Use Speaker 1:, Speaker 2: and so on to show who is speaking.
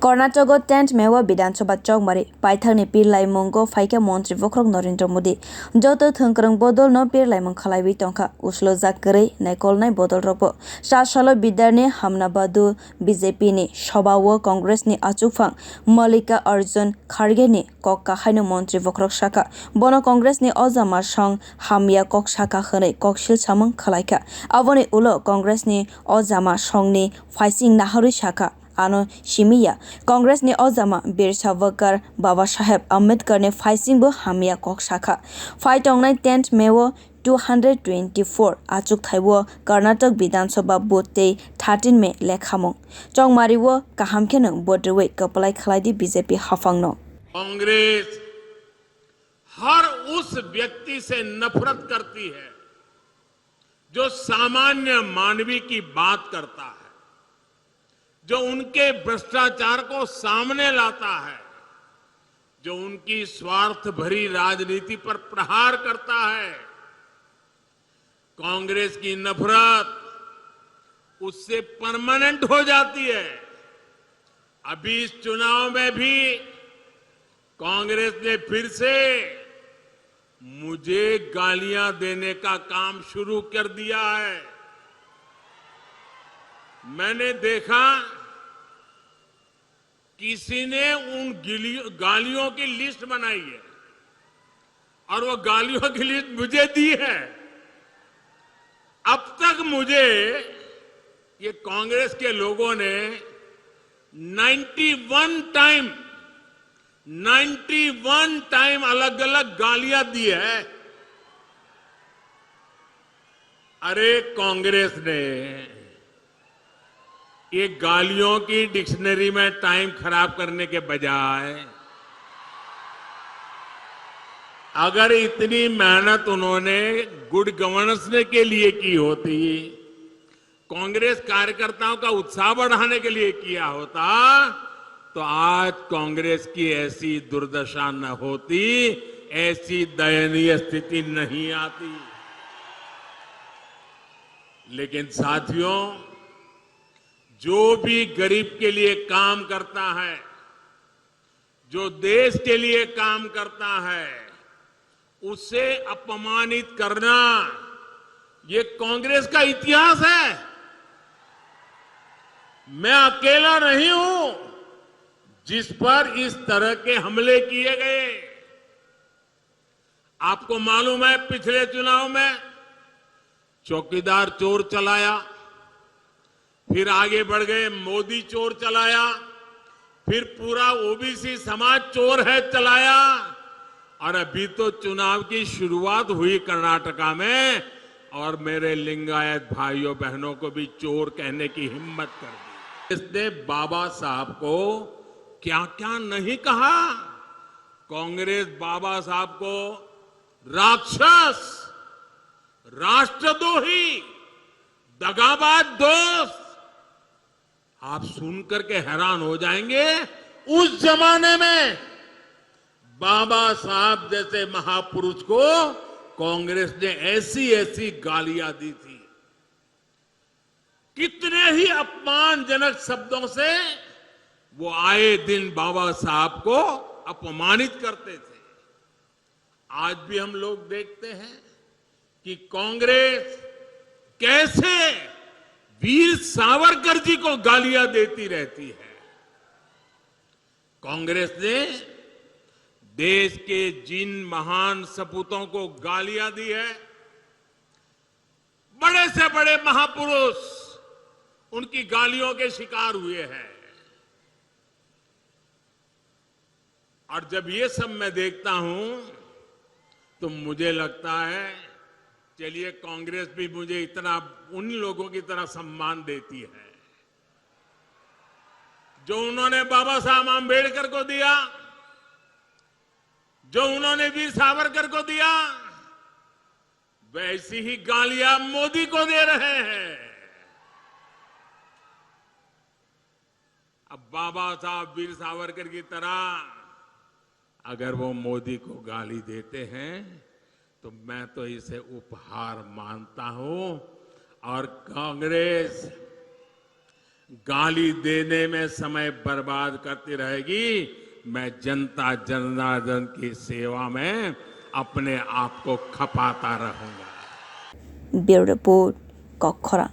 Speaker 1: Karnataka tent मेवा विधानसभा चौकमारी पाइथांनि पिरलाइमुंगो फाइके मंत्री बख्रक नरेंद्र मोदी जत थोंख्रों बदल न पिरलाइमुं खालायबि तंखा उस्लो जाकरै नायकलनाय बदल रबो सासलो बिदारनि हामनाबादु बीजेपी नि सभाओ कांग्रेसनि आचुकफां मल्लिका अर्जुन खारगेनि कक काहायनो मंत्री बख्रक शाखा बनो कांग्रेसनि अजामा संग हामिया कक शाखा हनै कक सिलसामों खालायखा अबनि उलो कांग्रेसनि अजामा संगनि फाइसिं नाहरु शाखा आनो सिमिया कांग्रेस ने अजामा बीर सावरकर बाबा साहेब अम्बेडकर ने फाइसिंबो हामिया कक शाखा फाइटंगनाय टेंट मेवो 224 आचुक थाइवो कर्नाटक विधानसभा बोते 13 में लेखामों चौमारीवो काहामखेनो बोद्रवे कपलाई खलाइदी बीजेपी हाफांगनो
Speaker 2: कांग्रेस हर उस व्यक्ति से नफरत करती है जो सामान्य मानवी की बात करता है, जो उनके भ्रष्टाचार को सामने लाता है, जो उनकी स्वार्थ भरी राजनीति पर प्रहार करता है। कांग्रेस की नफरत उससे परमानेंट हो जाती है। अभी इस चुनाव में भी कांग्रेस ने फिर से मुझे गालियां देने का काम शुरू कर दिया है। मैंने देखा किसी ने उन गालियों की लिस्ट बनाई है और वो गालियों की लिस्ट मुझे दी है। अब तक मुझे ये कांग्रेस के लोगों ने 91 टाइम अलग अलग गालियां दी है। अरे कांग्रेस ने ये गालियों की डिक्शनरी में टाइम खराब करने के बजाय अगर इतनी मेहनत उन्होंने गुड गवर्नेंस के लिए की होती, कांग्रेस कार्यकर्ताओं का उत्साह बढ़ाने के लिए किया होता, तो आज कांग्रेस की ऐसी दुर्दशा न होती, ऐसी दयनीय स्थिति नहीं आती। लेकिन साथियों, जो भी गरीब के लिए काम करता है, जो देश के लिए काम करता है, उसे अपमानित करना ये कांग्रेस का इतिहास है। मैं अकेला नहीं हूं जिस पर इस तरह के हमले किए गए। आपको मालूम है पिछले चुनाव में चौकीदार चोर चलाया, फिर आगे बढ़ गए मोदी चोर चलाया, फिर पूरा ओबीसी समाज चोर है चलाया, और अभी तो चुनाव की शुरुआत हुई कर्नाटका में और मेरे लिंगायत भाइयों बहनों को भी चोर कहने की हिम्मत कर दी। इसने बाबा साहब को क्या क्या नहीं कहा। कांग्रेस बाबा साहब को राक्षस, राष्ट्रद्रोही, दगाबाज दोस्त, आप सुनकर के हैरान हो जाएंगे। उस जमाने में बाबा साहब जैसे महापुरुष को कांग्रेस ने ऐसी ऐसी गालियां दी थी। कितने ही अपमानजनक शब्दों से वो आए दिन बाबा साहब को अपमानित करते थे। आज भी हम लोग देखते हैं कि कांग्रेस कैसे वीर सावरकर जी को गालियां देती रहती है। कांग्रेस ने देश के जिन महान सपूतों को गालियां दी है, बड़े से बड़े महापुरुष उनकी गालियों के शिकार हुए हैं। और जब ये सब मैं देखता हूं तो मुझे लगता है चलिए कांग्रेस भी मुझे इतना उन लोगों की तरह सम्मान देती है जो उन्होंने बाबा साहब आंबेडकर को दिया, जो उन्होंने वीर सावरकर को दिया, वैसी ही गालियां मोदी को दे रहे हैं। अब बाबा साहब वीर सावरकर की तरह अगर वो मोदी को गाली देते हैं तो मैं तो इसे उपहार मानता हूं। और कांग्रेस गाली देने में समय बर्बाद करती रहेगी, मैं जनता जनार्दन की सेवा में अपने आप को खपाता रहूंगा।
Speaker 1: Bureau report कखरा।